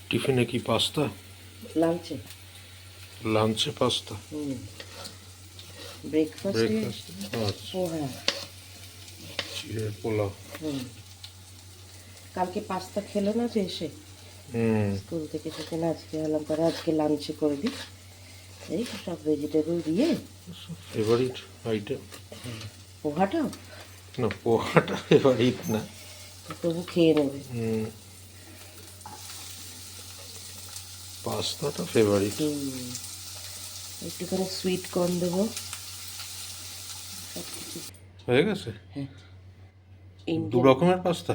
টিফিনে কি পাস্তা? লাঞ্চে। লাঞ্চে পাস্তা? ব্রেকফাস্টে ব্রেকফাস্ট? আচ্ছা, পোহা। চিড়ের পোলাও। কালকে পাস্তা খেলো না যে এসে স্কুল থেকে, সেখানে আজকে হলাম তারা আজকে লাঞ্চে করে দিই। এই সব ভেজিটেবল দিয়ে। Favourite item? পোহাটাও না, পোহাটা ফেভারিট না। তবু খেয়ে নেবে। পাস্তাটা ফেভারিট। একটুখানি সুইট কর্ন দেবো। হয়ে গেছে? হ্যাঁ, দু রকমের পাস্তা?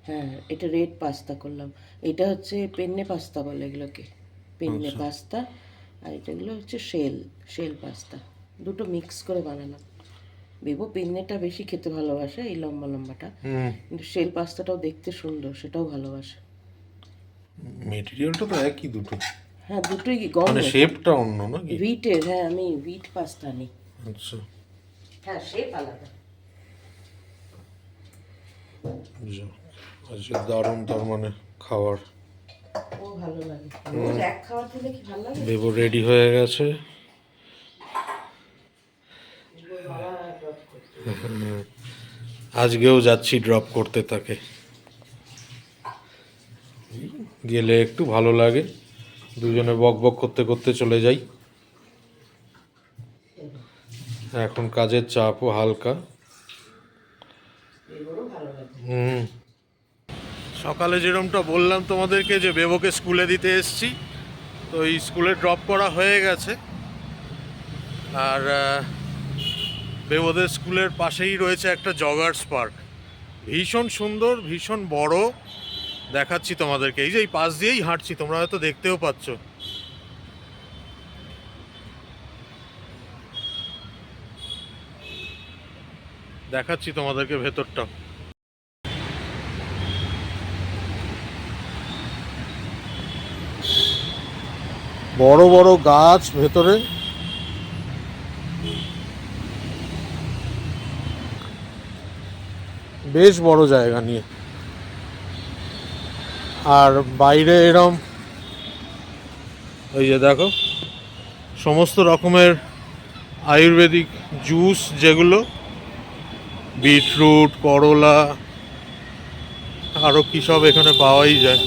হ্যাঁ, এটা রেড পাস্তা করলাম। এটা হচ্ছে পেন্নে পাস্তা বলে এগুলোকে, পেন্নে পাস্তা। আর এটাগুলো হচ্ছে শেল পাস্তা। দুটো মিক্স করে বানালাম। বেবো পেন্নেটা বেশি খেতে ভালোবাসে, এই লম্বা লম্বাটা। কিন্তু শেল পাস্তাটাও দেখতে সুন্দর, সেটাও ভালোবাসে। মেটেরিয়ালটা তো একই দুটো। হ্যাঁ, দুটোই মানে গমের, শেপটা অন্য নাকি? হুইটের। হ্যাঁ, আমি হুইট পাস্তা নিই। আচ্ছা, হ্যাঁ, শেপ আলাদা। আজকে দারুণ তার মানে খাবার। ও ভালো লাগে, রোজ এক খাবার খেলে কি ভালো লাগে? বেবো রেডি হয়ে গেছে। আজকেও যাচ্ছি ড্রপ করতে তাকে। গেলে একটু ভালো লাগে, দুজনে বক বক করতে করতে চলে যাই। এখন কাজের চাপও হালকা। সকালে যেরকমটা বললাম তোমাদেরকে যে বেবোকে স্কুলে দিতে এসেছি, তো এই স্কুলে ড্রপ করা হয়ে গেছে। আর বেবোদের স্কুলের পাশেই রয়েছে একটা জগার্স পার্ক, ভীষণ সুন্দর, ভীষণ বড়। দেখাচ্ছি তোমাদেরকে, এই যে এই পাশ দিয়েই হাঁটছি, তোমরা হয়তো দেখতেও পাচ্ছ। দেখাচ্ছি তোমাদেরকে ভেতরটা। বড় বড় গাছ ভেতরে, বেশ বড় জায়গা নিয়ে। আর বাইরে এরম ওই যে দেখো সমস্ত রকমের আয়ুর্বেদিক জুস, যেগুলো বিটরুট, করলা, আরও কী সব এখানে পাওয়াই যায়।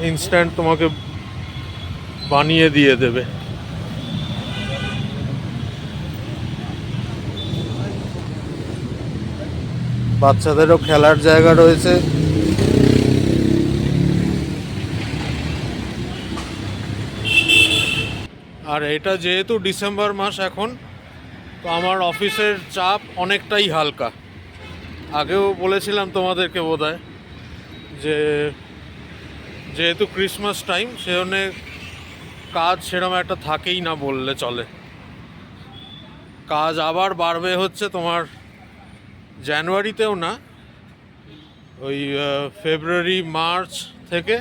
ইনস্ট্যান্ট তোমাকে বানিয়ে দিয়ে দেবে। বাচ্চাদেরও খেলার জায়গা রয়েছে। আর এটা যেহেতু ডিসেম্বর মাস এখন, তো আমার অফিসের চাপ অনেকটাই হালকা। আগেও বলেছিলাম তোমাদেরকে বোধহয় যে যেহেতু ক্রিসমাস টাইম, সেজন্য কাজ সেরকম একটা থাকেই না বললে চলে। কাজ আবার বাড়বে হচ্ছে তোমার জানুয়ারিতেও না, ওই ফেব্রুয়ারি মার্চ থেকে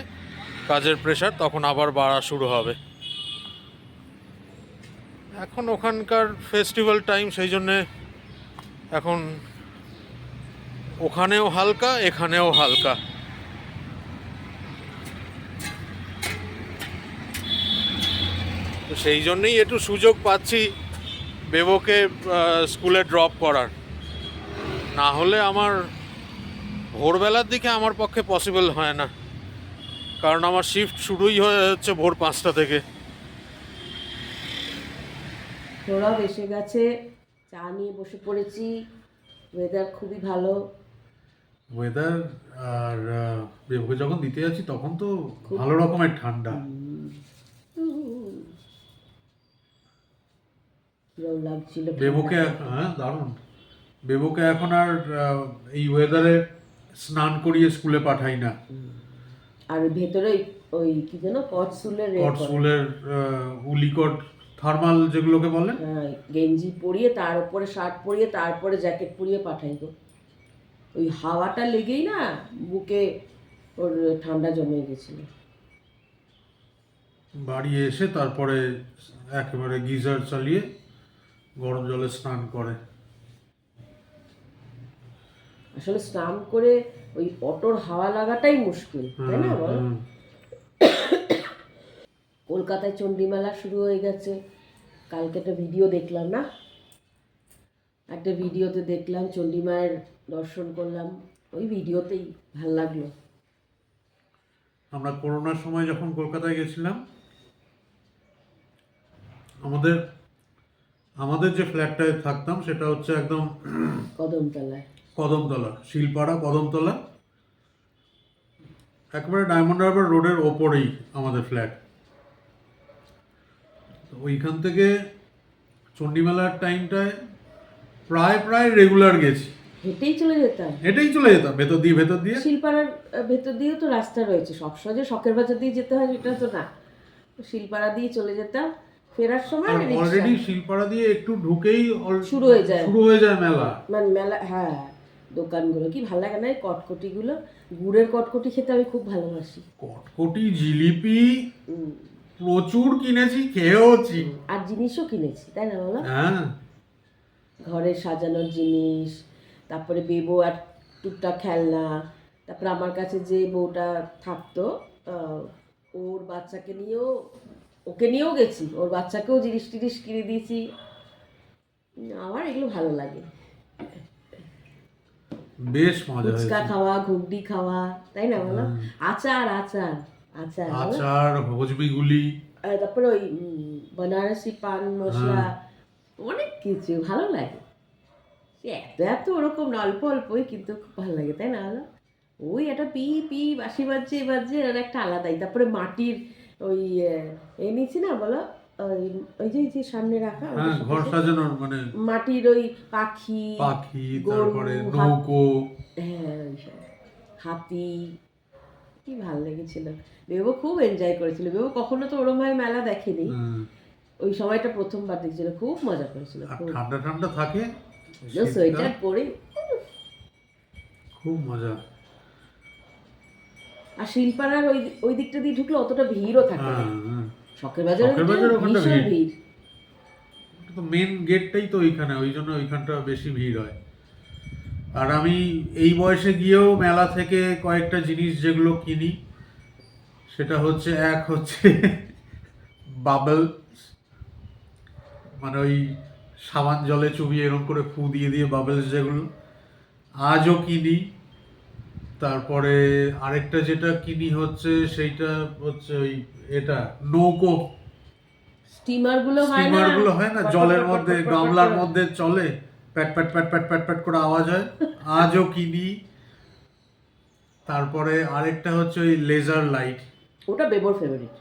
কাজের প্রেশার তখন আবার বাড়া শুরু হবে। এখন ওখানকার ফেস্টিভ্যাল টাইম, সেই জন্যে এখন ওখানেও হালকা, এখানেও হালকা। তো সেই জন্যেই একটু সুযোগ পাচ্ছি বেবোকে স্কুলে ড্রপ করার। না হলে আমার ভোরবেলার দিকে আমার পক্ষে পসিবল হয় না, কারণ আমার শিফট শুরুই হচ্ছে ভোর 5টা থেকে। ওরাও এসে গেছে, চা নিয়ে বসে পড়েছি। ওয়েদার খুবই ভালো। ওয়েদার আর বেবুকে যখন দিতে যাচ্ছি তখন তো ভালো রকমের ঠান্ডা। লাগছিল বেবুকে, হ্যাঁ দারুণ। বেবুকে এখন আর এই ওয়েদারে স্নান করিয়ে স্কুলে পাঠাই না। আর ভেতরে ওই কি যেন কটসুলের কটসুলের উলিকট থার্মাল যেগুলোকে বলে, হ্যাঁ, গেঞ্জি পরিয়ে তার উপরে শার্ট পরিয়ে তারপরে জ্যাকেট পরিয়ে পাঠাই তো। ওই হাওয়াটা লেগেই না বুকে ওর ঠান্ডা জমে গেছিল। বাড়ি এসে তারপরে একেবারে গিজার চালিয়ে গরম জলে স্নান করে। আসলে স্নান করে ওই অটোর হাওয়া লাগাটাই মুশকিল, তাই না বলো? কলকাতায় চণ্ডীমেলা শুরু হয়ে গেছে, কালকে একটা ভিডিও দেখলাম না, একটা ভিডিওতে দেখলাম চণ্ডী মায়ের দর্শন করলাম, ওই ভিডিওতেই ভাল লাগলো। আমরা করোনার সময় যখন কলকাতায় গেছিলাম, আমাদের আমাদের যে ফ্ল্যাটটায় থাকতাম সেটা হচ্ছে একদম কদমতলায়। কদমতলা, শিলপাড়া কদমতলা, একেবারে ডায়মন্ড হারবার রোডের ওপরেই আমাদের ফ্ল্যাট। ওইখান থেকে চণ্ডীমেলার টাইমটায় প্রায় প্রায় রেগুলার গেছি, হেঁটেই চলে যেতাম, হেঁটেই চলে যেতাম ভেতর দিয়ে। শিলপাড়ার ভেতর দিয়েও তো রাস্তা রয়েছে, সবসময় যে শখের বাজার দিয়ে যেতে হয় সেটা তো না, শিলপাড়া দিয়ে চলে যেতাম, ফেরার সময় আর রিকশা। অলরেডি শিলপাড়া দিয়ে একটু ঢুকেই শুরু হয়ে যায় মেলা। মানে মেলা, হ্যাঁ, দোকানগুলো কি ভালো লাগে না, এই কটকটিগুলো, গুড়ের কটকটি খেতে আমি খুব ভালোবাসি। কটকটি, জিলিপি প্রচুর কিনেছি, খেয়েওছি। আর জিনিসও কিনেছি, তাই না বলো? হ্যাঁ, ঘরের সাজানোর জিনিস, তারপরে বেবো আর টুকটাক খেলনা, তারপরে আমার কাছে যে বউটা থাকতো, ওর বাচ্চাকে নিয়েও, ওকে নিয়েও গেছি, ওর বাচ্চাকেও জিনিস টিনিস কিনে দিয়েছি। আমার এগুলো ভালো লাগে, বেশ মজা হয়েছে। ফুচকা খাওয়া, ঘুগনি খাওয়া, তাই না বলো? আচার আচার আচার আচার, হজবিগুলি, তারপরে ওই বেনারসি পান মশলা, অনেক কিছু ভালো লাগে। সে এত এত ওরকম না, অল্প অল্পই, কিন্তু খুব ভালো লাগে, তাই না বলো? ওই একটা পি পি বাঁশি বাজছে এই বাজছে, ওর একটা আলাদাই। তারপরে মাটির ওই নিয়েছি না বলো, ওই ওই যে সামনে রাখা, হ্যাঁ, ঘর সাজানোর মানে মাটির ওই পাখি, তারপরে নৌকো, হ্যাঁ, ওইসব হাতি, কি ভালো লেগেছিল। বেবো খুব এনজয় করেছিল, বেবো কখনো তো ওরম ভাবে মেলা দেখেনি, ওই সময়টা প্রথমবার দেখছিল, খুব মজা করেছিল। ঠান্ডা ঠান্ডা থাকে, সোয়েটার পরে খুব মজা। আর শিলপাড়ার ওই দিকটা দিয়ে ঢুকলে অতটা ভিড়ও থাকে না, শখের বাজারে ভীষণ ভিড়। তো মেন গেটটাই তো ওইখানে, ওই জন্য ওইখানটা বেশি ভিড় হয়। আর আমি এই বয়সে গিয়েও মেলা থেকে কয়েকটা জিনিস যেগুলো কিনি, সেটা হচ্ছে এক হচ্ছে বাবল, মানে ওই সাবান জলে চুবিয়ে এরকম করে ফু দিয়ে দিয়ে বাবলস, যেগুলো আজও কিনি। তারপরে আরেকটা যেটা কিনি হচ্ছে সেইটা হচ্ছে ওই এটা নৌকো, স্টিমার গুলো হয় না জলের মধ্যে, গামলার মধ্যে চলে, প্যাট প্যাট প্যাট প্যাট প্যাট প্যাট করে আওয়াজ হয়, আজও কিনি। তারপরে আরেকটা হচ্ছে ওই লেজার লাইট, ওটা বেবোর ফেভারিট।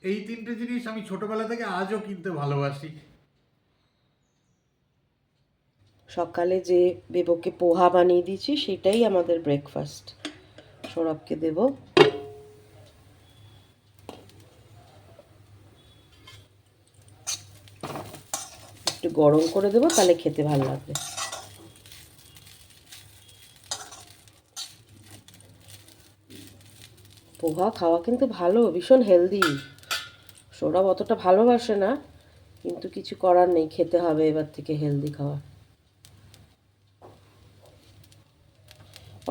এই তিনটে জিনিস আমি ছোটবেলা থেকে আজও কিনতে ভালোবাসি। সকালে যে বেবোকে পোহা বানিয়ে দিয়েছি সেটাই আমাদের ব্রেকফাস্ট। সৌরভকে দেব, একটু গরম করে দেবো, তাহলে খেতে ভালো লাগবে। পোহা খাওয়া কিন্তু ভালো, ভীষণ হেলদি। সৌরভ অতটা ভালোবাসে না, কিন্তু কিছু করার নেই, খেতে হবে এবার থেকে হেলদি খাওয়া।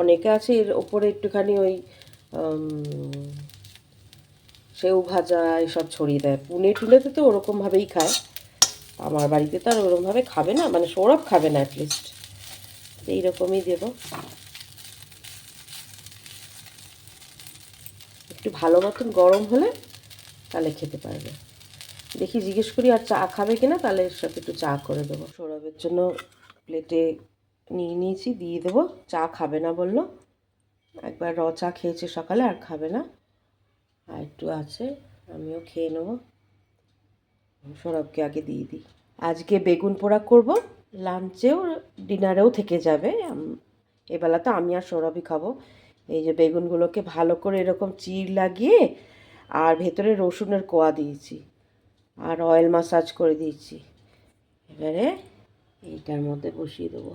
অনেকে আছে এর ওপরে একটুখানি ওই সেউ ভাজা এসব ছড়িয়ে দেয়, পুনে টুনেতে তো ওরকমভাবেই খায়, আমার বাড়িতে তো আর ওরকমভাবে খাবে না, মানে সৌরভ খাবে না অ্যাটলিস্ট, এইরকমই দেব। একটু ভালো মতন গরম হলে তাহলে খেতে পারবে। দেখি জিজ্ঞেস করি আর চা খাবে কিনা, তাহলে এর সাথে একটু চা করে দেবো। সৌরভের জন্য প্লেটে নিয়ে নিয়েছি, দিয়ে দেবো। চা খাবে না বললো, একবার র চা খেয়েছে সকালে, আর খাবে না, আর একটু আছে, আমিও খেয়ে নেবো। সৌরভকে আগে দিয়ে দিই। আজকে বেগুন পোড়া করব, লাঞ্চেও ডিনারেও থেকে যাবে, এবেলা তো আমি আর সৌরভই খাবো। এই যে বেগুনগুলোকে ভালো করে এরকম চির লাগিয়ে, আর ভেতরে রসুনের কোয়া দিয়েছি, আর অয়েল মাসাজ করে দিয়েছি। এবারে এইটার মধ্যে বসিয়ে দেবো।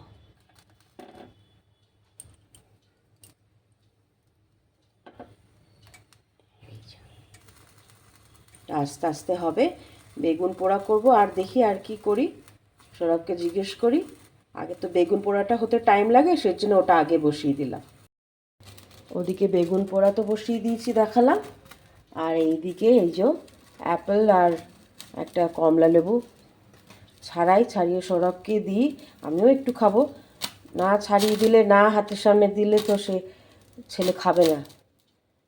আস্তে আস্তে হবে, বেগুন পোড়া করব, আর দেখি আর কি করি, সৌরভকে জিজ্ঞেস করি আগে তো বেগুন পোড়াটা হতে টাইম লাগে, সেজন্য ওটা আগে বসিয়ে দিলাম। ওদিকে বেগুন পোড়া তো বসিয়ে দিয়েছি দেখালাম, আর এইদিকে এই যে অ্যাপেল আর একটা কমলা লেবু ছাড়িয়ে সৌরভকে দিই, আমিও একটু খাবো। না ছাড়িয়ে দিলে, না হাতের সামনে দিলে তো সে ছেলে খাবে না।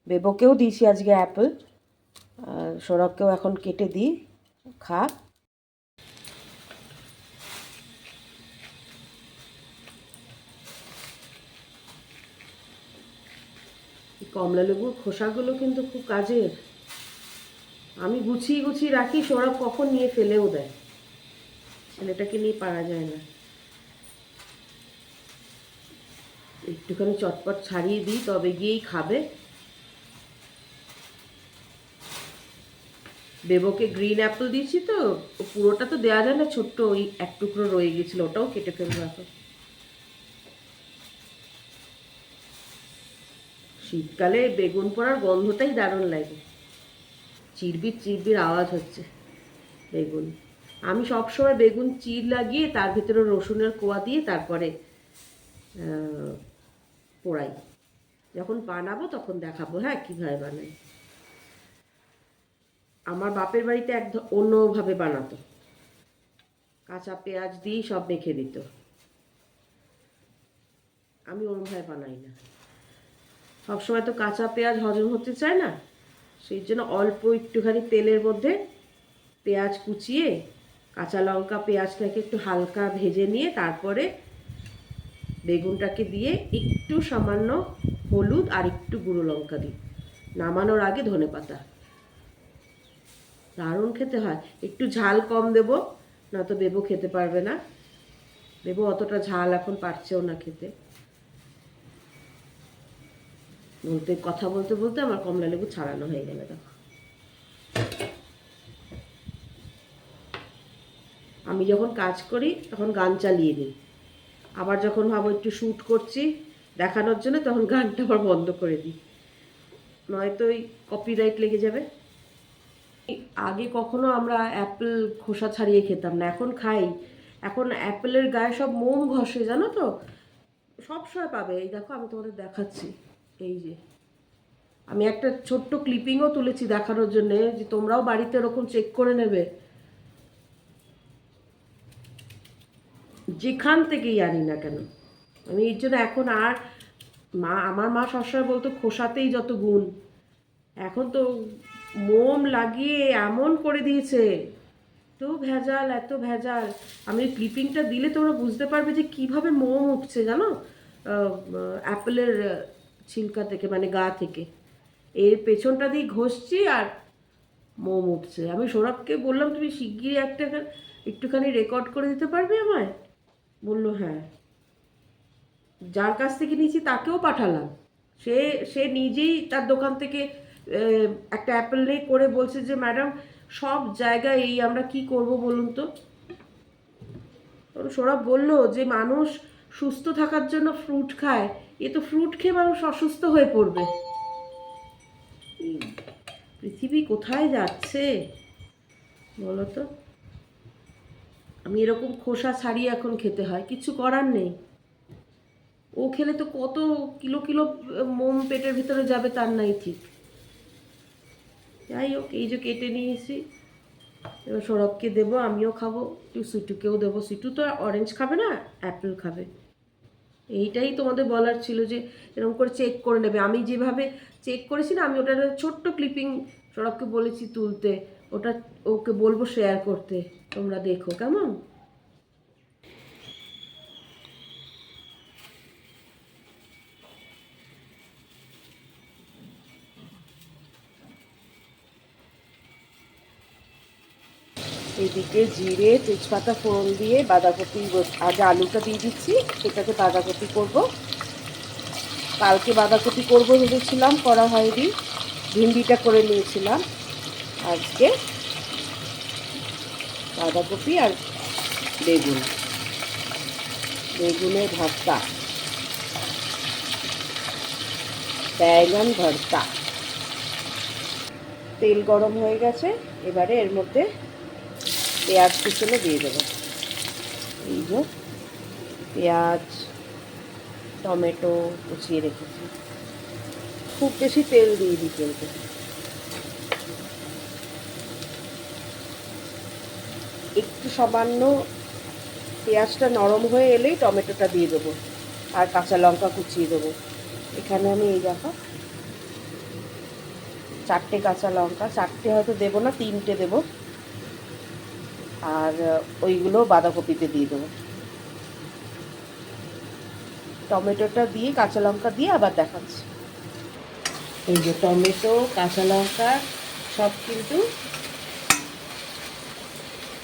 বেবোকেও দিয়েছি আজকে অ্যাপেল, আর সৌরভকেও এখন কেটে দিই, খা। কমলা লেবুর খোসাগুলো কিন্তু খুব কাজের। আমি গুছিয়ে গুছিয়ে রাখি, সৌরভ কখন নিয়ে ফেলেও দেয়। ছেলেটাকে নিয়ে পারা যায় না। একটুখানি চটপট ছাড়িয়ে দিই, তবে গিয়েই খাবে। বেবোকে গ্রিন অ্যাপেল দিয়েছি তো, পুরোটা তো দেওয়া যায় না, ছোট্ট ওই এক টুকরো রয়ে গেছিলো, ওটাও কেটে ফেলবো এখন। শীতকালে বেগুন পোড়ার গন্ধটাই দারুণ লাগে, চিরবির চিরবির আওয়াজ হচ্ছে বেগুন। আমি সবসময় বেগুন চির লাগিয়ে তার ভিতরে রসুনের কোয়া দিয়ে তারপরে পোড়াই। যখন বানাবো তখন দেখাবো, হ্যাঁ, কীভাবে বানাই। আমার বাপের বাড়িতে অন্যভাবে বানাতো, কাঁচা পেঁয়াজ দিয়ে সব মেখে দিত। আমি ওরমভাবে বানাই না। সবসময় তো কাঁচা পেঁয়াজ হজম হতে চায় না, সেই জন্য অল্প একটুখানি তেলের মধ্যে পেঁয়াজ কুচিয়ে, কাঁচা লঙ্কা পেঁয়াজটাকে একটু হালকা ভেজে নিয়ে তারপরে বেগুনটাকে দিয়ে একটু সামান্য হলুদ আর একটু গুঁড়ো লঙ্কা দিই, নামানোর আগে ধনেপাতা। দারুণ খেতে হয়। একটু ঝাল কম দেব, না তো বেবো খেতে পারবে না। বেবো অতটা ঝাল এখন পারছেও না খেতে। কথা বলতে বলতে আমার কমলা লেবু ছাড়ানো হয়ে গেল। দেখো, আমি যখন কাজ করি তখন গান চালিয়ে দিই, আবার যখন ভাবো একটু শ্যুট করছি দেখানোর জন্য, তখন গানটা আবার বন্ধ করে দিই, নয়তো ওই কপিরাইট লেগে যাবে। আগে কখনো আমরা অ্যাপেল খোসা ছাড়িয়ে খেতাম না, এখন খাই। এখন অ্যাপেলের গায়ে সব মোম ঘষে, জানো তো, সবসময় পাবে। এই দেখো, আমি তোমাদের দেখাচ্ছি, এই যে আমি একটা ছোট্ট ক্লিপিংও তুলেছি দেখানোর জন্যে, যে তোমরাও বাড়িতে এরকম চেক করে নেবে, যেখান থেকেই আনি না কেন। আমি এর জন্য এখন আর আমার মা সবসময় বলতো খোসাতেই যত গুণ, এখন তো মোম লাগিয়ে এমন করে দিয়েছে, এত ভেজাল, এত ভেজাল। আমি ক্লিপিংটা দিলে তোমরা বুঝতে পারবে যে কিভাবে মোম উঠছে, জানো, অ্যাপেলের ছিলকা থেকে, মানে গা থেকে। এর পেছনটা দিয়ে ঘষছি আর মোম উঠছে। আমি সৌরভকে বললাম, তুমি শিগগিরই একটুখানি রেকর্ড করে দিতে পারবে আমায়? বললো হ্যাঁ। যার কাছ থেকে নিয়েছি তাকেও পাঠালাম, সে সে নিজেই তার দোকান থেকে একটা অ্যাপেল নিয়ে করে বলছে যে ম্যাডাম, সব জায়গায় এই, আমরা কি করব বলুন তো। সৌরভ বললো যে মানুষ সুস্থ থাকার জন্য ফ্রুট খায়, এ তো ফ্রুট খেয়ে মানুষ অসুস্থ হয়ে পড়বে। পৃথিবী কোথায় যাচ্ছে বলো তো। আমি এরকম খোসা ছাড়িয়ে এখন খেতে হয়, কিছু করার নেই। ও খেলে তো কত কিলো কিলো মোম পেটের ভিতরে যাবে তার নাই ঠিক। যাই হোক, এই যে কেটে নিয়েছি, এবার সৌরভকে দেবো, আমিও খাবো, একটু সিটুকেও দেবো। সিটু তো অরেঞ্জ খাবে না, অ্যাপেল খাবে। এইটাই তোমাদের বলার ছিল, যে এরকম করে চেক করে নেবে। আমি যেভাবে চেক করেছি না, আমি ওটার ছোট্ট ক্লিপিং সৌরভকে বলেছি তুলতে, ওটা ওকে বলবো শেয়ার করতে, তোমরা দেখো কেমন। এদিকে জিরে তেজপাতা ফোড়ন দিয়ে বাঁধাকপি, আজ আলুটা দিয়ে দিচ্ছি, এটাকে বাঁধাকপি করব। কালকে বাঁধাকপি করব ভেবেছিলাম, করা হয়নি, ভিন্ডিটা করে নিয়েছিলাম। আজকে বাঁধাকপি আর বেগুনের ভর্তা, बैंगन ভর্তা। তেল গরম হয়ে গেছে, এবারে এর মধ্যে পেঁয়াজ কুচনো দিয়ে দেবো। এই যে পেঁয়াজ, টমেটো কুচিয়ে রেখেছি। খুব বেশি তেল দিয়ে দিই কিন্তু। একটু সামান্য পেঁয়াজটা নরম হয়ে এলেই টমেটোটা দিয়ে দেবো, আর কাঁচা লঙ্কা কুচিয়ে দেবো। এখানে আমি এই দেখো 4টে কাঁচা লঙ্কা, 4টে হয়তো দেবো না, 3টে দেবো। আর ওইগুলো বাঁধাকপিতে দিয়ে দেবো। টমেটোটা দিয়ে কাঁচা লঙ্কা দিয়ে আবার দেখাচ্ছি। এই যে টমেটো, কাঁচা লঙ্কা সব কিন্তু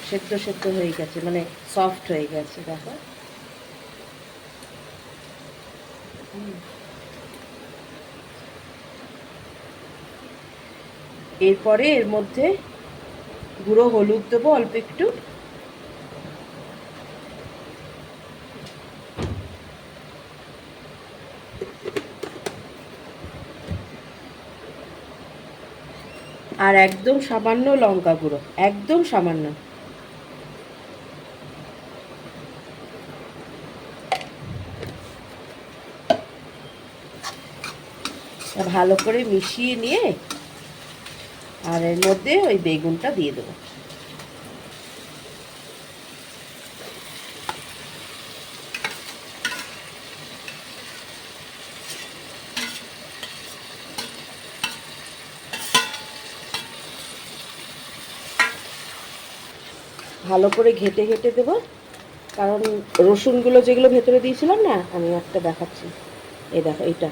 সেদ্ধ সেদ্ধ হয়ে গেছে, মানে সফট হয়ে গেছে দেখো। এরপরে এর মধ্যে গুঁড়ো হলুদ দেবো অল্প একটু, আর একদম সামান্য লঙ্কা গুঁড়ো, একদম সামান্য। ভালো করে মিশিয়ে নিয়ে আর এর মধ্যে ওই বেগুনটা দিয়ে দেবো। ভালো করে ঘেটে ঘেটে দেবো, কারণ রসুনগুলো যেগুলো ভেতরে দিয়েছিলাম না, আমি একটা দেখাচ্ছি, এই দেখো এইটা,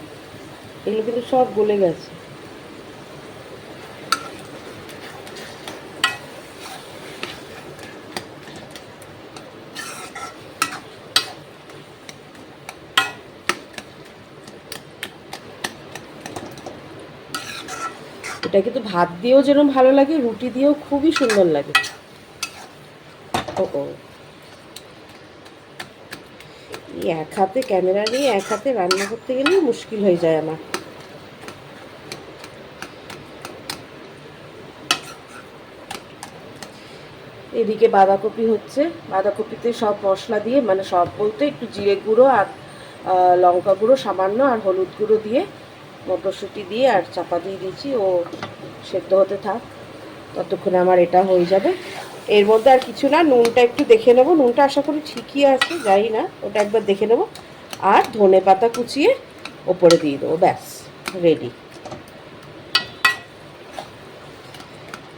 এগুলো কিন্তু সব গলে গেছে। এটা কিন্তু ভাত দিয়েও যেরকম ভালো লাগে, রুটি দিয়েও খুবই সুন্দর লাগে। ও ও, এক হাতে ক্যামেরা নিয়ে এক হাতে রান্না করতে গেলেই মুশকিল হয়ে যায় আমার। এদিকে বাঁধাকপি হচ্ছে, বাঁধাকপিতে সব মশলা দিয়ে, মানে সব বলতে একটু জিরে গুঁড়ো আর লঙ্কা গুঁড়ো সামান্য আর হলুদ গুঁড়ো দিয়ে মটরশুঁটি দিয়ে আর চাপা দিয়ে দিয়েছি, ও সেদ্ধ হতে থাক, ততক্ষণে আমার এটা হয়ে যাবে। এর মধ্যে আর কিছু না, নুনটা একটু দেখে নেবো, নুনটা আশা করি ঠিকই আছে, যাই না, ওটা একবার দেখে নেবো। আর ধনে পাতা কুচিয়ে ওপরে দিয়ে দেবো, ব্যাস রেডি।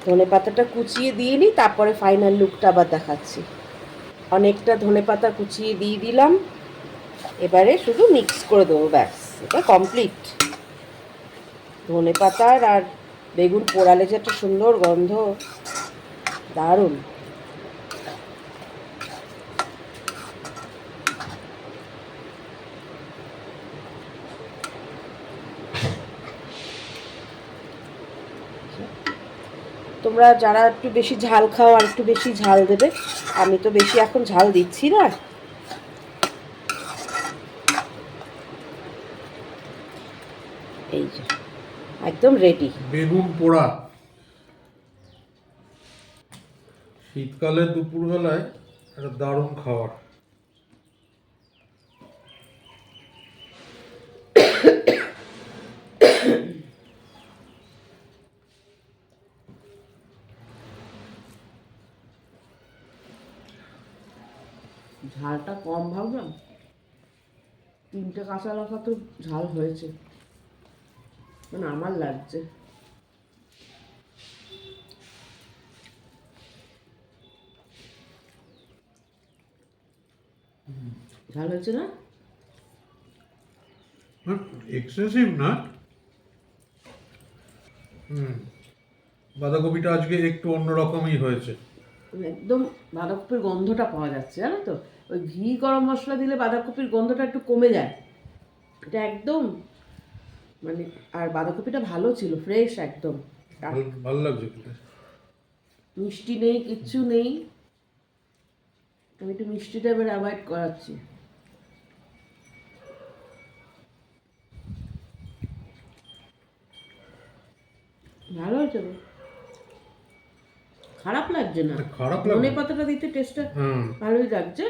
ধনে পাতাটা কুচিয়ে দিয়ে নিই, তারপরে ফাইনাল লুকটা আবার দেখাচ্ছি। অনেকটা ধনে পাতা কুচিয়ে দিয়ে দিলাম, এবারে শুধু মিক্স করে দেবো, ব্যাস এটা কমপ্লিট। ধনে পাতার আর বেগুন পোড়ালে যে একটা সুন্দর গন্ধ, দারুণ। তোমরা যারা একটু বেশি ঝাল খাও আর একটু বেশি ঝাল দেবে, আমি তো বেশি এখন ঝাল দিচ্ছি না। এই যে একদম রেডি বেগুন পোড়া। শীতকালে দুপুরবেলায় একটা দারুণ খাবার। ঝালটা কম ভাবলাম, 3টে কাঁচা লঙ্কা তো ঝাল হয়েছে, মানে আমার লাগছে। ঝাল হয়েছে না? এক্সেসিভ না। বাঁধাকপিটা আজকে একটু অন্যরকমই হয়েছে। একদম বাঁধাকপির গন্ধটা পাওয়া যাচ্ছে, জানো তো, ওই ঘি গরম মশলা দিলে বাঁধাকপির গন্ধটা একটু কমে যায়, এটা একদম মানে। আর বাঁধাকপিটা ভালো ছিল, ফ্রেশ একদম, ভালো লাগছে খেতে। মিষ্টি নেই, কিচ্ছু নেই। আমি একটু মিষ্টিটা এবার অ্যাভয়েড করাচ্ছি। ভালো হয়েছে তো, খারাপ লাগছে না, খারাপ ধনে লাগছে পাতাটা দিতে টেস্টটা হুম। ভালোই লাগছে।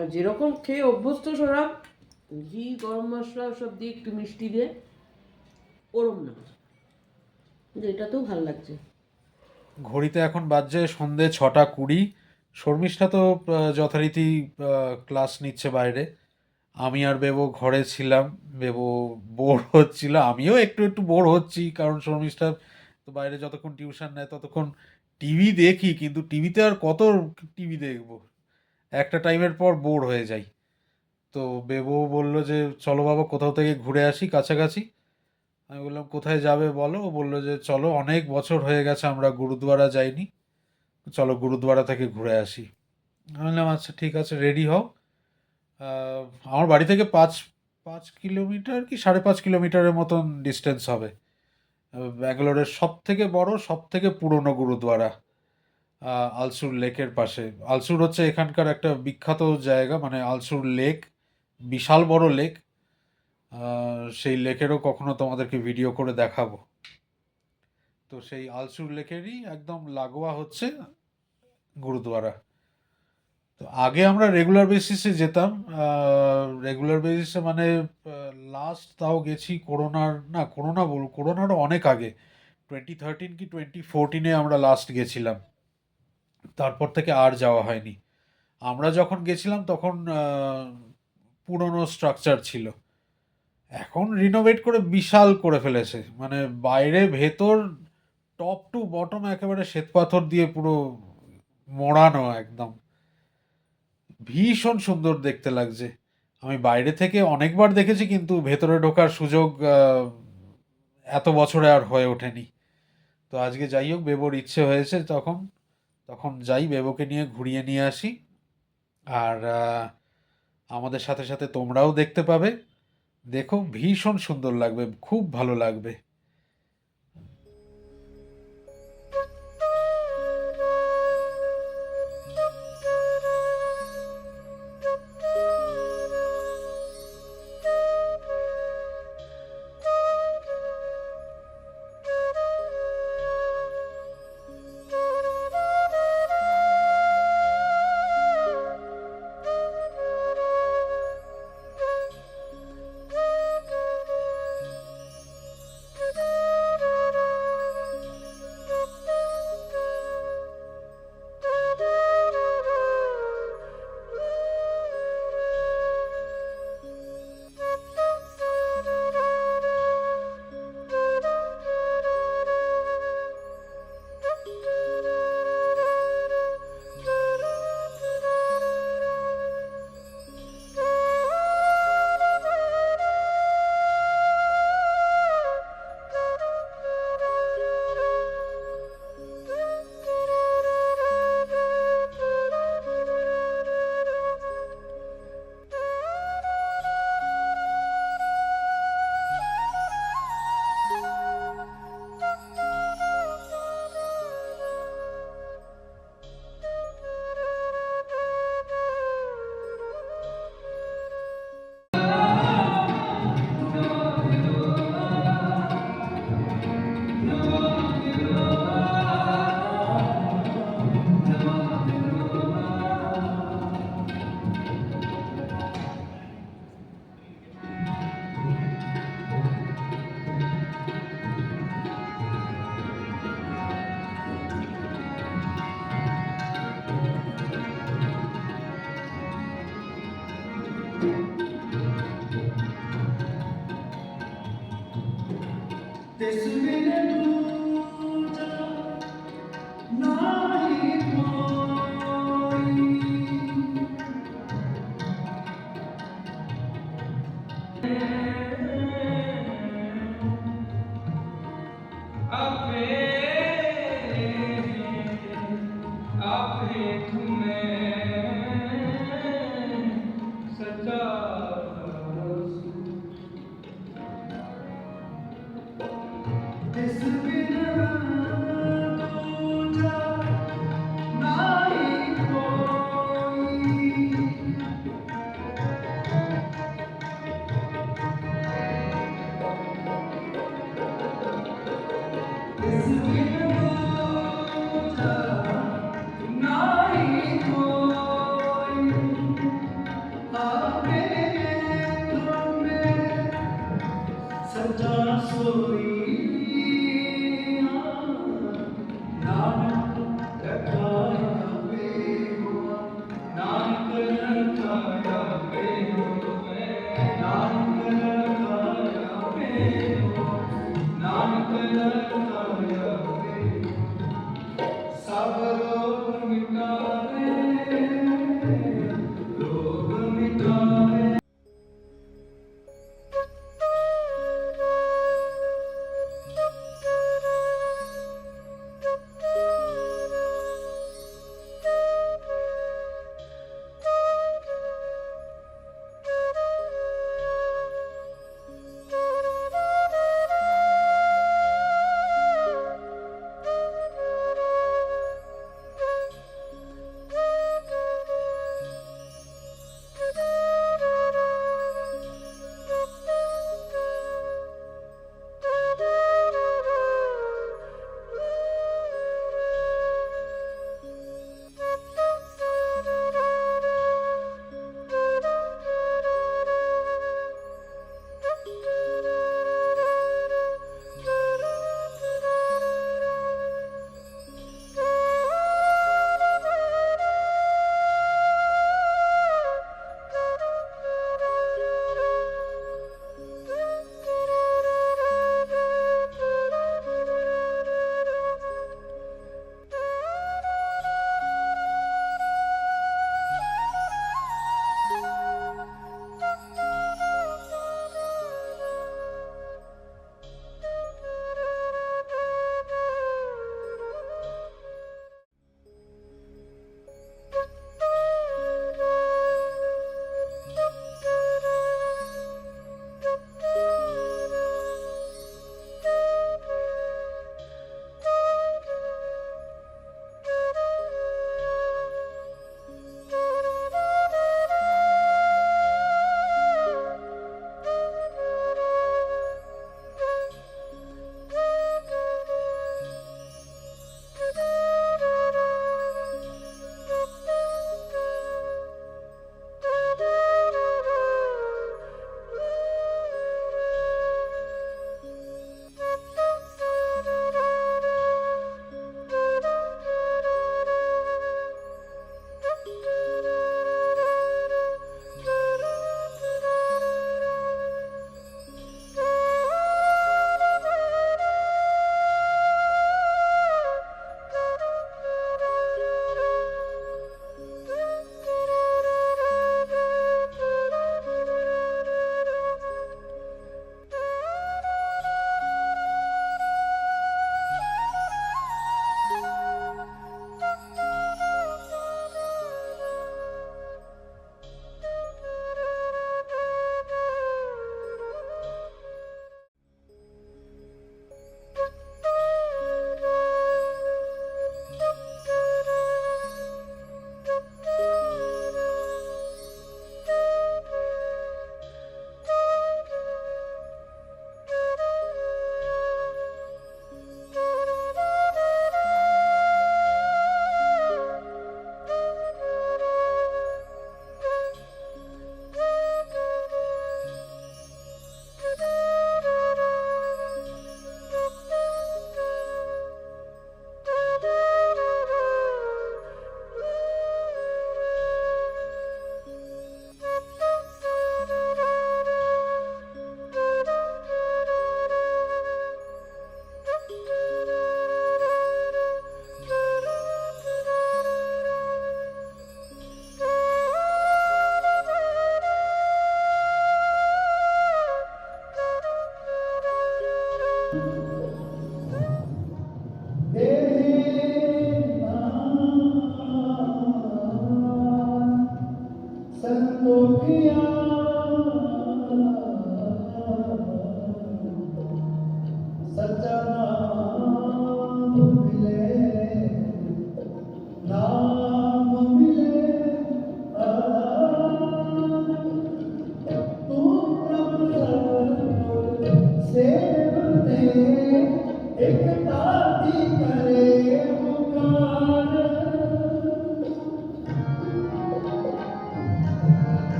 আর যেরকম খেয়ে অভ্যস্ত সরা ঘি গরম মশলা সব দিয়ে একটু মিষ্টি দিয়ে ওরম না, কিন্তু এটাতেও ভালো লাগছে। ঘড়িতে এখন বাজছে সন্ধে 6টা 20। শর্মিষ্ঠা তো যথারীতি ক্লাস নিচ্ছে বাইরে। আমি আর বেবো ঘরে ছিলাম। বেবো বোর হচ্ছিল, আমিও একটু একটু বোর হচ্ছি, কারণ শর্মিষ্ঠা তো বাইরে যতক্ষণ টিউশন নেয় ততক্ষণ টিভি দেখি, কিন্তু টিভিতে আর কত টিভি দেখবো, একটা টাইমের পর বোর হয়ে যাই। তো বেবো বলল যে চলো বাবা কোথাও থেকে ঘুরে আসি কাছাকাছি। আমি বললাম কোথায় যাবে বলো। ও বললো যে চলো, অনেক বছর হয়ে গেছে আমরা গুরুদুয়ারা যাইনি, চলো গুরুদুয়ারা থেকে ঘুরে আসি। আমি বললাম আচ্ছা ঠিক আছে, রেডি হও। আহ, আমার বাড়ি থেকে 5 5 কিলোমিটার কি 5.5 কিলোমিটারের মতন ডিস্টেন্স হবে। ব্যাঙ্গালোরের সব থেকে বড় সব থেকে পুরনো গুরুদুয়ারা, আলসুর লেকের পাশে। আলসুর হচ্ছে এখানকার একটা বিখ্যাত জায়গা, মানে আলসুর লেক, বিশাল বড় লেক। সেই লেকেরও কখনো তোমাদেরকে ভিডিও করে দেখাবো। তো সেই আলসুর লেকেরই একদম লাগোয়া হচ্ছে গুরুদুয়ারা। তো আগে আমরা রেগুলার বেসিসে যেতাম। রেগুলার বেসিসে মানে লাস্ট তাও গেছি করোনার, না করোনা বল, করোনারও অনেক আগে, 2013 কি 2014-এ আমরা লাস্ট গেছিলাম। তারপর থেকে আর যাওয়া হয়নি। আমরা যখন গেছিলাম তখন পুরনো স্ট্রাকচার ছিল, এখন রিনোভেট করে বিশাল করে ফেলেছে, মানে বাইরে ভেতর টপ টু বটম একেবারে শ্বেতপাথর দিয়ে পুরো মোড়ানো একদম। ভীষণ সুন্দর দেখতে লাগছে। আমি বাইরে থেকে অনেকবার দেখেছি, কিন্তু ভেতরে ঢোকার সুযোগ এত বছরে আর হয়ে ওঠেনি। তো আজকে যাই হোক, বেবোর ইচ্ছে হয়েছে, তখন তখন যাই, বেবোকে নিয়ে ঘুরিয়ে নিয়ে আসি। আর আমাদের সাথে সাথে তোমরাও দেখতে পাবে। দেখো, ভীষণ সুন্দর লাগবে, খুব ভালো লাগবে।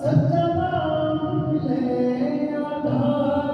सच्चा नाम मिले आधार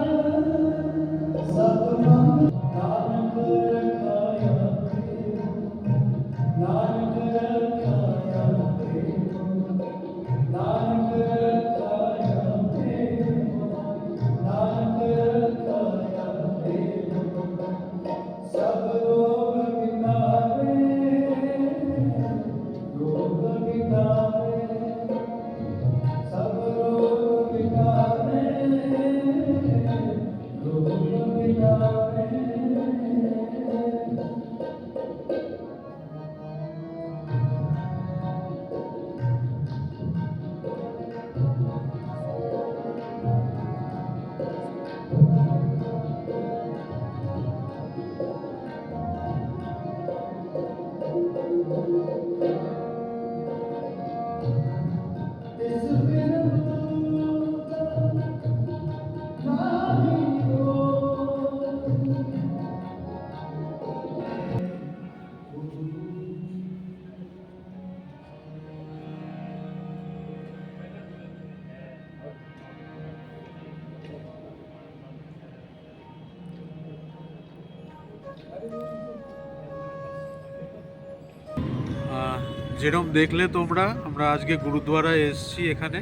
যেরকম দেখলে তোমরা, আমরা আজকে গুরুদুয়ারায় এসেছি। এখানে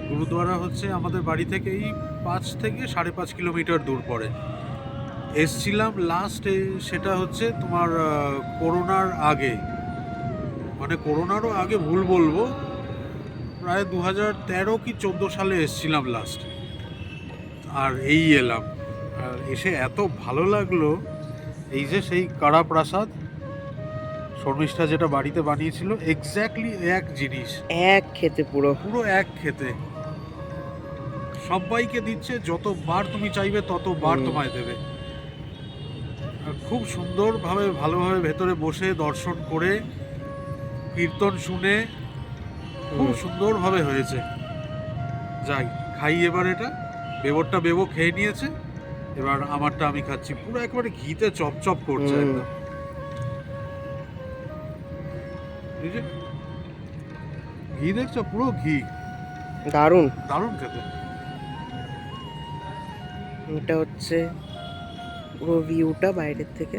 গুরুদুয়ারা হচ্ছে আমাদের বাড়ি থেকেই 5 থেকে 5.5 কিলোমিটার দূর পড়ে। এসছিলাম লাস্টে, সেটা হচ্ছে তোমার করোনার আগে, মানে করোনারও আগে ভুল বলবো, প্রায় 2013 কি 14 সালে এসছিলাম লাস্ট। আর এই এলাম, আর এসে এত ভালো লাগলো। এই যে সেই কারা প্রাসাদ, শর্মিষ্ঠা যেটা বাড়িতে বানিয়েছিল, এক্স্যাক্টলি এক জিনিস, এক খেতে পুরো পুরো এক খেতে। সবাইকে দিচ্ছে, যতবার তুমি চাইবে ততবার তোমায় দেবে। আর খুব সুন্দরভাবে, ভালোভাবে ভেতরে বসে দর্শন করে, কীর্তন শুনে খুব সুন্দরভাবে হয়েছে। যাই খাই এবার। এটা বেবরটা বেবো খেয়ে নিয়েছে, এবার আমারটা আমি খাচ্ছি। পুরো একেবারে ঘিতে চপচপ করছে একদম। এই যে ঘি দেখছো, পুরো ঘি, দারুণ দারুণ খেতে। এটা হচ্ছে পুরো ভিউটা বাইরের থেকে।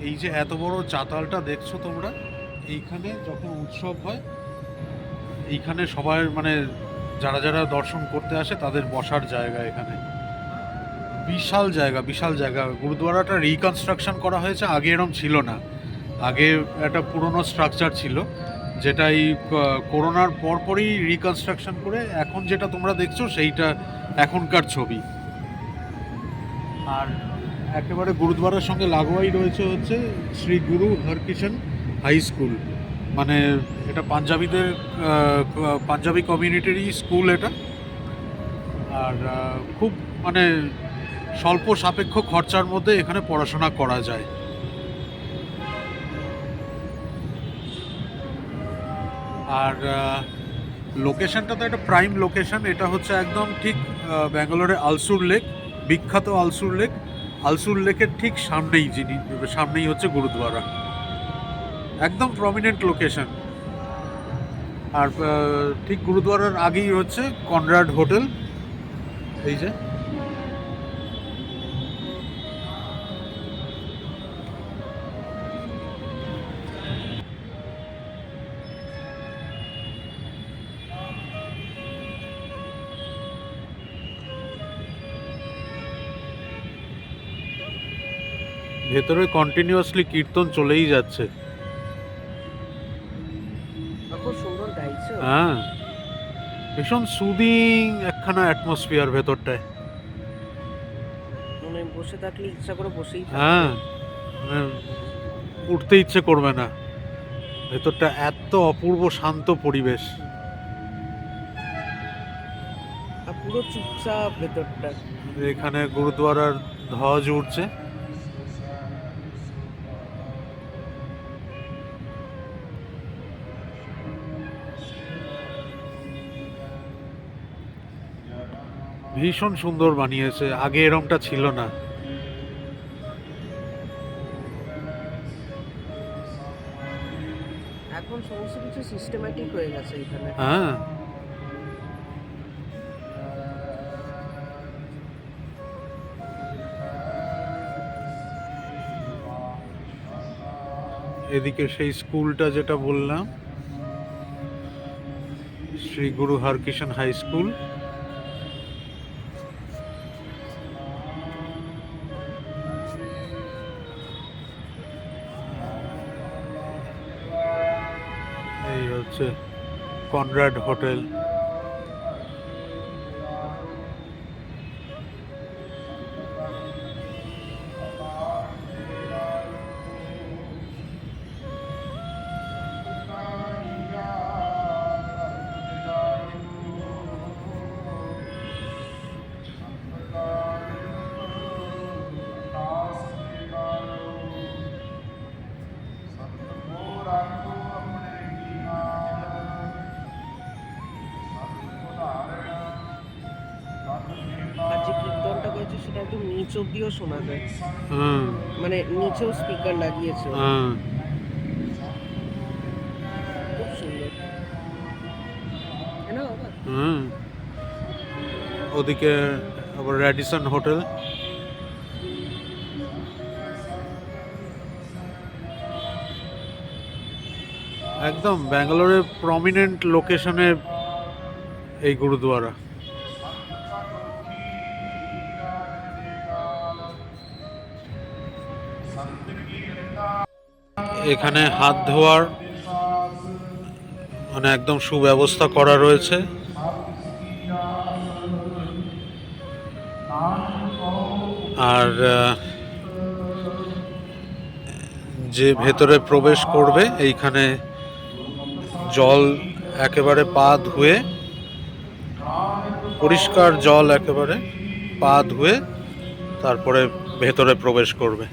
এই যে এত বড় চাতালটা দেখছো তোমরা, এইখানে যখন উৎসব হয়, এইখানে সবাই মানে যারা যারা দর্শন করতে আসে তাদের বসার জায়গা। এখানে বিশাল জায়গা, বিশাল জায়গা। গুরুদুয়ারাটা রিকনস্ট্রাকশন করা হয়েছে, আগে এরম ছিল না। আগে একটা পুরনো স্ট্রাকচার ছিল, যেটা এই করোনার পরপরই রিকনস্ট্রাকশন করে এখন যেটা তোমরা দেখছো সেইটা এখনকার ছবি। আর একেবারে গুরুদুয়ারার সঙ্গে লাগোয়াই রয়েছে হচ্ছে শ্রী গুরু হরকিষেণ হাই স্কুল। মানে এটা পাঞ্জাবিদের, পাঞ্জাবি কমিউনিটিরই স্কুল এটা। আর খুব মানে স্বল্প সাপেক্ষ খরচার মধ্যে এখানে পড়াশোনা করা যায়। আর লোকেশনটা তো একটা প্রাইম লোকেশন। এটা হচ্ছে একদম ঠিক ব্যাঙ্গালোরে আলসুর লেক, বিখ্যাত আলসুর লেক। আলসুর লেকের ঠিক সামনেই হচ্ছে গুরুদুয়ারা, একদম প্রমিনেন্ট লোকেশন। আর ঠিক গুরুদুয়ারার আগেই হচ্ছে কনরাড হোটেল। এই যে ভেতরে কন্টিনিউয়াসলি কীর্তন চলেই যাচ্ছে। খুব সুন্দর গাইছে। হ্যাঁ, ভীষণ সুদিং একখানা অ্যাটমসফিয়ার ভেতরটায়। মানে বসে থাকলে ইচ্ছা করে বসেই থাকবে। হ্যাঁ, মানে উঠতে ইচ্ছে করবে না। ভেতরটা এত অপূর্ব শান্ত পরিবেশ। আর পুরো চুপচাপ ভেতরটা। এখানে গুরুদুয়ারার ধ্বজ উঠছে। ভীষণ সুন্দর বানিয়েছে, আগে এরমটা ছিল না। এখন সমস্ত কিছু সিস্টেম্যাটিক হয়ে গেছে এখানে। হ্যাঁ, এদিকে সেই স্কুলটা যেটা বললাম, শ্রী গুরু হরকিষেণ হাই স্কুল। হচ্ছে কনরাড হোটেল। আর যে কীর্তনটা করেছে সেটা একদম নিচ অব্দিও শোনা যায়, হুম মানে নিচেও স্পিকার লাগিয়েছে ওরা। হুম। খুব সুন্দর, তাই না বাবা? হুম। ওদিকে আবার র্যাডিসন হোটেল। একদম ব্যাঙ্গালোরের প্রমিনেন্ট লোকেশনে এই গুরুদুয়ারা। এখানে হাত ধোয়ার মানে একদম সুব্যবস্থা করা রয়েছে। আর যে ভেতরে প্রবেশ করবে এইখানে জল একেবারে পা ধুয়ে, পরিষ্কার জল একেবারে পা ধুয়ে তারপরে ভেতরে প্রবেশ করবে।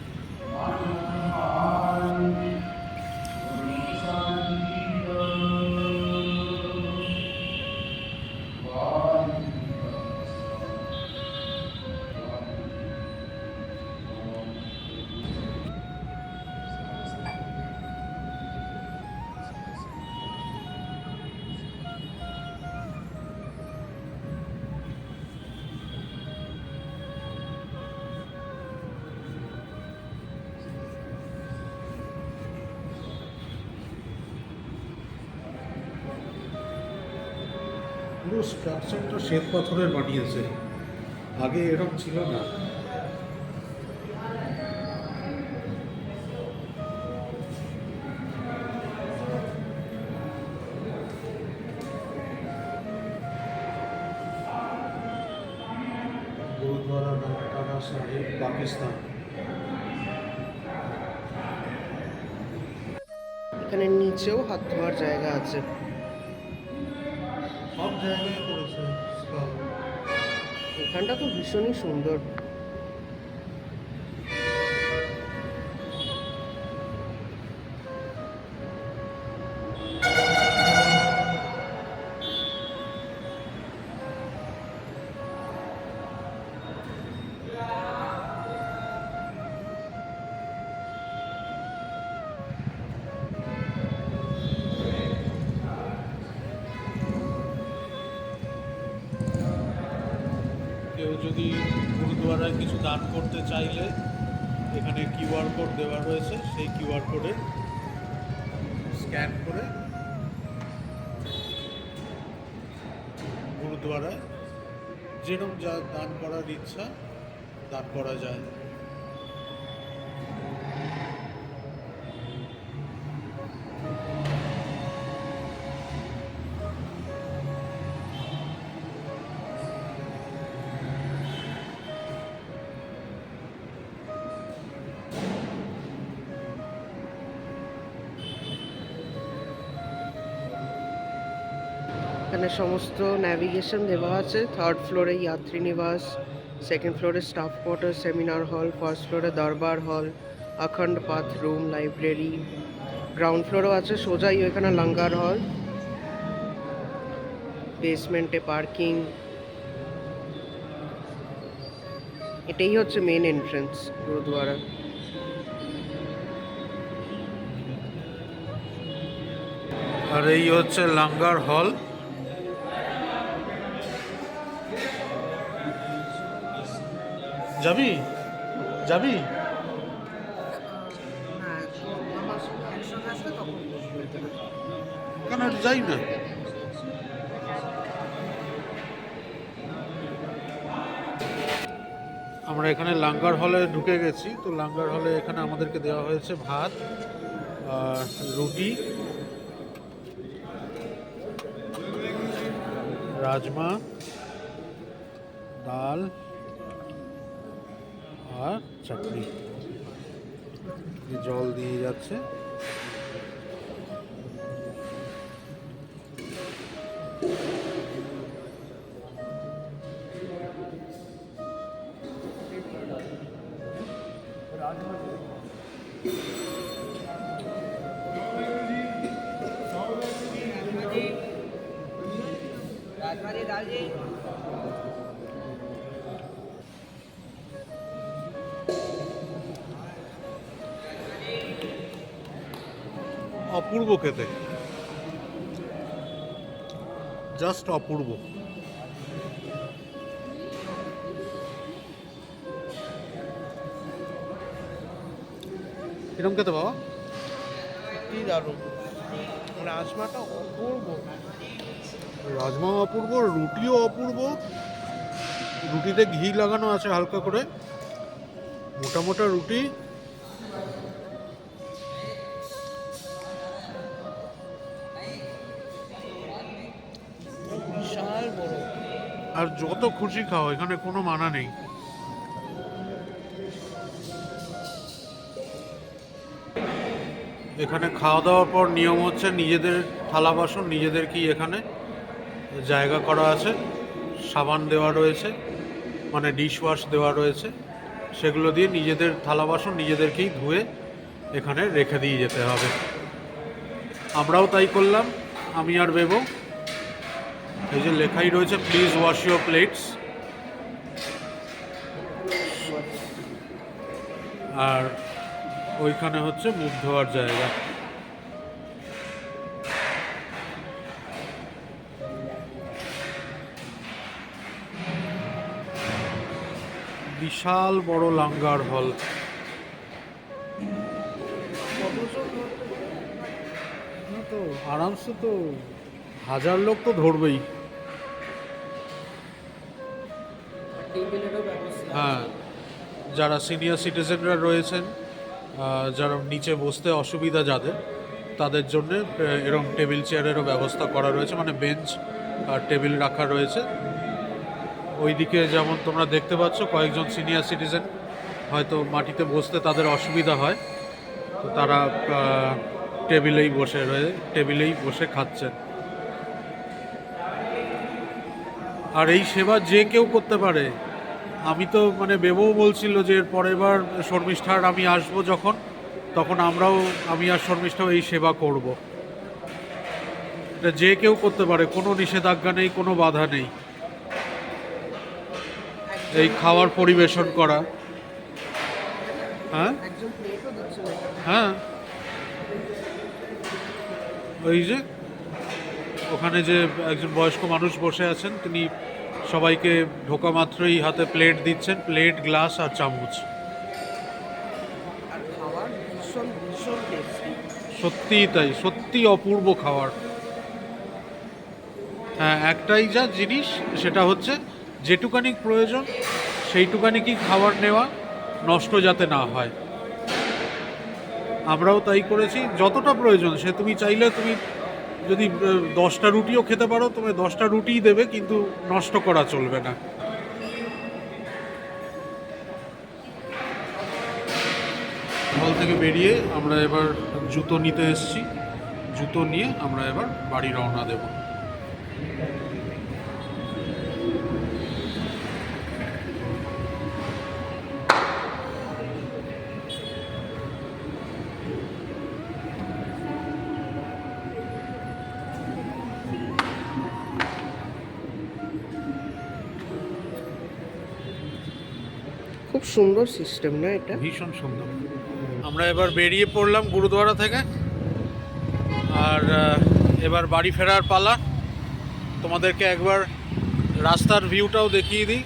পুরো স্ট্রাকচারটা শ্বেত পাথরের বানিয়েছে, আগে এরকম ছিল না। গুরুদ্বারা নানকানা সাহিব, পাকিস্তান। এখানে নিচেও হাত ধোয়ার জায়গা আছে। সব জায়গায় করেছে। এখানটা তো ভীষণই সুন্দর। কেউ যদি গুরুদুয়ারায় কিছু দান করতে চাইলে এখানে কিউআর কোড দেওয়া রয়েছে, সেই কিউআর কোডে স্ক্যান করে গুরুদুয়ারায় যেরকম যা দান করার ইচ্ছা দান করা যায়। এখানে সমস্ত ন্যাভিগেশন দেওয়া আছে। থার্ড ফ্লোরে যাত্রী নিবাস, সেকেন্ড ফ্লোরে staff quarter, seminar hall, first ফ্লোরে দরবার হল, অখণ্ড পাথ রুম, লাইব্রেরি। গ্রাউন্ড ফ্লোরেও আছে সোজাই এখানে লঙ্গার হল, বেসমেন্টে পার্কিং। এটাই হচ্ছে মেন এন্ট্রেন্স গুরুদুয়ারা। আর এই হচ্ছে লঙ্গার হল। যাবি যাবি কেন যাই না? আমরা এখানে লাঙ্গার হলে ঢুকে গেছি। তো লাঙ্গার হলে এখানে আমাদেরকে দেওয়া হয়েছে ভাত, রুটি, রাজমা, ডাল আর চাটনি। জল দিয়ে যাচ্ছে। অপূর্ব খেতে, জাস্ট অপূর্ব। কিরম খেতে বাবা? কি দারুণ, রাজমাটা অপূর্ব। রাজমা অপূর্ব, রুটিও অপূর্ব। রুটিতে ঘি লাগানো আছে হালকা করে, মোটা মোটা রুটি। বিশাল বড়। আর যত খুশি খাও, এখানে কোনো মানা নেই। এখানে খাওয়া দাওয়ার পর নিয়ম হচ্ছে নিজেদের থালা বাসন নিজেদেরকেই এখানে জায়গা করা আছে, সাবান দেওয়া রয়েছে, মানে ডিশ ওয়াশ দেওয়া রয়েছে, সেগুলো দিয়ে নিজেদের থালা বাসন নিজেদেরকেই ধুয়ে এখানে রেখে দিয়ে যেতে হবে। আমরাও তাই করলাম, আমি আর বেবো। এই যে লেখাই রয়েছে প্লিজ ওয়াশ ইউর প্লেটস। আর ওইখানে হচ্ছে মুখ ধোয়ার জায়গা। বিশাল বড় লাঙ্গার হল। তো আরামসে তো 1000 লোক তো ধরবেই। হ্যাঁ, যারা সিনিয়র সিটিজেনরা রয়েছেন, যারা নিচে বসতে অসুবিধা যাদের, তাদের জন্য এরকম টেবিল চেয়ারেরও ব্যবস্থা করা রয়েছে, মানে বেঞ্চ আর টেবিল রাখা রয়েছে। ওইদিকে যেমন তোমরা দেখতে পাচ্ছ, কয়েকজন সিনিয়র সিটিজেন হয়তো মাটিতে বসতে তাদের অসুবিধা হয়, তো তারা টেবিলেই বসে খাচ্ছেন। আর এই সেবা যে কেউ করতে পারে। আমি তো মানে বেবও বলছিল যে এর পরের বার শর্মিষ্ঠার আমি আসবো যখন, তখন আমি আর শর্মিষ্ঠাও এই সেবা করব। এটা যে কেউ করতে পারে, কোনো নিষেধাজ্ঞা নেই, কোনো বাধা নেই। এই খাওয়ার পরিবেশন করা। হ্যাঁ হ্যাঁ, ওই যে ওখানে যে একজন বয়স্ক মানুষ বসে আছেন, তিনি সবাইকে ঢোকা মাত্রই হাতে প্লেট দিচ্ছেন, প্লেট, গ্লাস আর চামচ। আর খাবার ভীষণ ভীষণ টেস্টি। সত্যিই তাই, সত্যি অপূর্ব খাবার। হ্যাঁ, একটাই যা জিনিস, সেটা হচ্ছে যেটুকানি প্রয়োজন সেইটুকানি কি খাবার নেওয়া, নষ্ট যাতে না হয়। আমরাও তাই করেছি, যতটা প্রয়োজন। সে তুমি চাইলে তুমি যদি 10টা রুটিও খেতে পারো, তুমি 10টা রুটিই দেবে, কিন্তু নষ্ট করা চলবে না। হল থেকে বেরিয়ে আমরা এবার জুতো নিতে এসেছি। জুতো নিয়ে আমরা এবার বাড়ি রওনা দেব। খুব সুন্দর সিস্টেম না এটা? ভীষণ সুন্দর। আমরা এবার বেরিয়ে পড়লাম গুরুদুয়ারা থেকে, আর এবার বাড়ি ফেরার পালা। তোমাদেরকে একবার রাস্তার ভিউটাও দেখিয়ে দিই।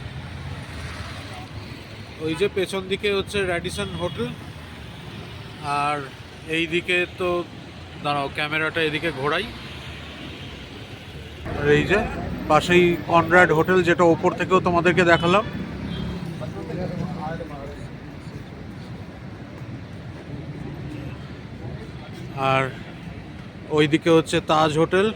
ওই যে পেছন দিকে হচ্ছে র্যাডিসন হোটেল, আর এই দিকে তো দাঁড়াও, ক্যামেরাটা এদিকে ঘোরাই। আর এই যে পাশেই কনরাড হোটেল, যেটা ওপর থেকেও তোমাদেরকে দেখালাম। আর ওইদিকে হচ্ছে তাজ হোটেল।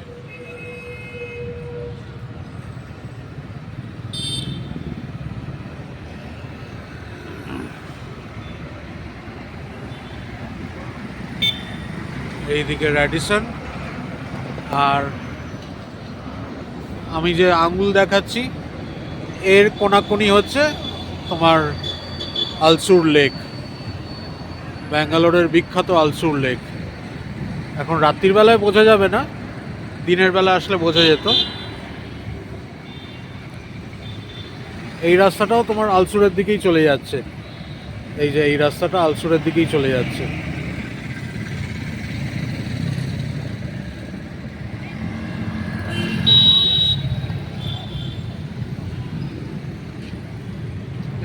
এইদিকে র্যাডিসন, আর আমি যে আঙ্গুল দেখাচ্ছি এর কোনাকুনি হচ্ছে তোমার আলসুর লেক, ব্যাঙ্গালোরের বিখ্যাত আলসুর লেক। এখন রাত্রির বেলায় বোঝা যাবে না, দিনের বেলা আসলে বোঝা যেত। এই রাস্তাটাও তোমার আলসুরের দিকেই চলে যাচ্ছে, এই যে এই রাস্তাটা আলসুরের দিকেই চলে যাচ্ছে।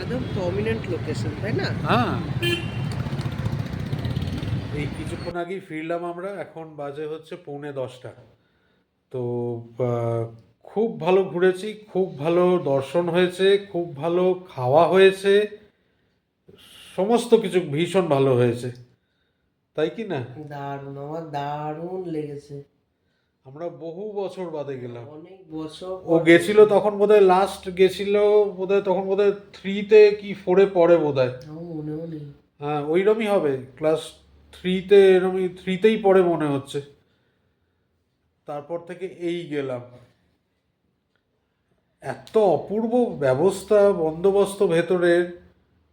একদম প্রমিনেন্ট লোকেশন, তাই না? হ্যাঁ, এই কিছুক্ষণ আগেই ফিরলাম আমরা, এখন বাজে হচ্ছে 9:45। তো খুব ভালো ঘুরেছি, খুব ভালো দর্শন হয়েছে, খুব ভালো খাওয়া হয়েছে, সমস্ত কিছু ভীষণ ভালো হয়েছে, তাই কি না? দারুণ, আমার দারুণ লেগেছে। আমরা বহু বছর বাদে গেলাম। অনেক বছর ও গেছিল তখন বোধহয়, লাস্ট গেছিল বোধহয় তখন বোধহয় 3-তে কি 4-এ পড়ে বোধহয়। আমার মনেও নেই। হ্যাঁ ওইরকমই হবে, ক্লাস 3-তে, এরকমই 3-তেই পড়ে মনে হচ্ছে। তারপর থেকে এই গেলাম। এত অপূর্ব ব্যবস্থা বন্দোবস্ত ভেতরের,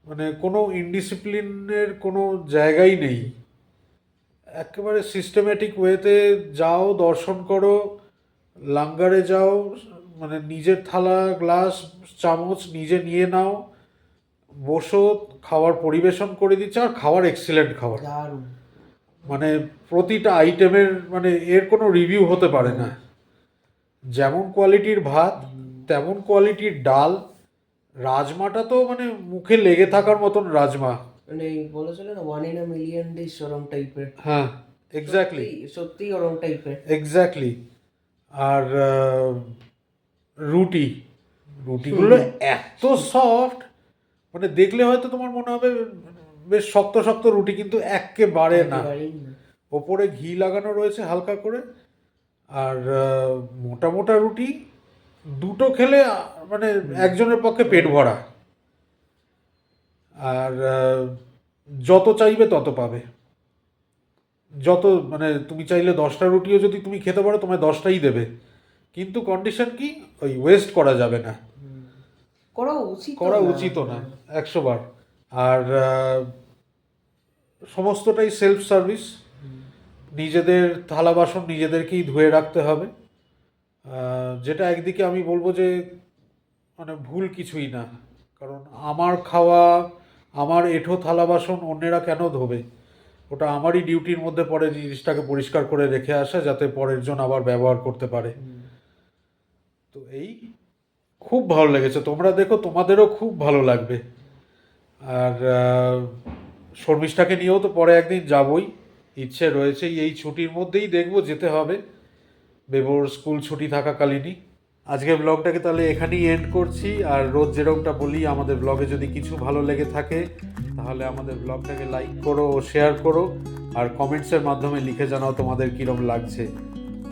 মানে কোনো ইনডিসিপ্লিনের কোনো জায়গাই নেই। একেবারে সিস্টেম্যাটিক ওয়েতে যাও, দর্শন করো, লাঙ্গারে যাও, মানে নিজের থালা গ্লাস চামচ নিজে নিয়ে নাও, বসো, খাবার পরিবেশন করে দিচ্ছে, আর খাবার এক্সিলেন্ট খাবার, দারুণ। মানে প্রতিটা আইটেমের মানে এর কোনো রিভিউ হতে পারে না। যেমন কোয়ালিটির ভাত তেমন কোয়ালিটির ডাল, রাজমাটা তো মানে মুখে লেগে থাকার মতন রাজমা। মানে বলেছিল না, 1 in a million ডিশ ওরম টাইপের। হ্যাঁ এক্স্যাক্টলি, সত্যি ওরম টাইপের। এক্স্যাক্টলি। আর রুটিগুলো এত সফট, মানে দেখলে হয়তো তোমার মনে হবে বেশ শক্ত শক্ত রুটি, কিন্তু একেবারে না। একেবারেই না। ওপরে ঘি লাগানো রয়েছে হালকা করে, আর মোটা মোটা রুটি, দুটো খেলে মানে একজনের পক্ষে পেট ভরা। আর যত চাইবে তত পাবে, যত মানে তুমি চাইলে 10টা রুটিও যদি তুমি খেতে পারো তোমায় 10টাই দেবে, কিন্তু কন্ডিশন কি, ওই ওয়েস্ট করা যাবে না, করা উচিত না 100 বার। আর সমস্তটাই সেলফ সার্ভিস, নিজেদের থালা বাসন নিজেদেরকেই ধুয়ে রাখতে হবে, যেটা একদিকে আমি বলবো যে মানে ভুল কিছুই না, কারণ আমার খাওয়া, আমার এঁঠো থালা বাসন অন্যেরা কেন ধোবে? ওটা আমারই ডিউটির মধ্যে পড়ে জিনিসটাকে পরিষ্কার করে রেখে আসা, যাতে পরের জন আবার ব্যবহার করতে পারে। তো এই খুব ভালো লেগেছে, তোমরা দেখো, তোমাদেরও খুব ভালো লাগবে। আর শর্মিষ্ঠাকে নিয়েও তো পরে একদিন যাবই, ইচ্ছে রয়েছে, এই ছুটির মধ্যেই দেখবো যেতে হবে, বেবোর স্কুল ছুটি থাকাকালীনই। আজকে ব্লগটাকে তাহলে এখানেই এন্ড করছি। আর রোজ যেরকমটা বলি, আমাদের ব্লগে যদি কিছু ভালো লেগে থাকে তাহলে আমাদের ব্লগটাকে লাইক করো ও শেয়ার করো, আর কমেন্টসের মাধ্যমে লিখে জানাও তোমাদের কীরকম লাগছে।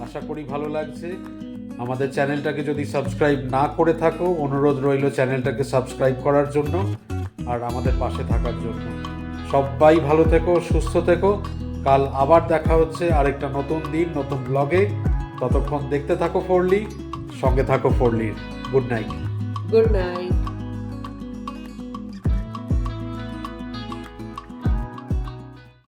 আশা করি ভালো লাগছে। আমাদের চ্যানেলটাকে যদি সাবস্ক্রাইব না করে থাকো, অনুরোধ রইল চ্যানেলটাকে সাবস্ক্রাইব করার জন্য আর আমাদের পাশে থাকার জন্য। সবাই ভালো থেকো, সুস্থ থেকো। কাল আবার দেখা হচ্ছে আরেকটা নতুন দিন, নতুন ব্লগে। ততক্ষণ দেখতে থাকো ফোরলি, সঙ্গে থাকো ফোরলির। Good night. Good night.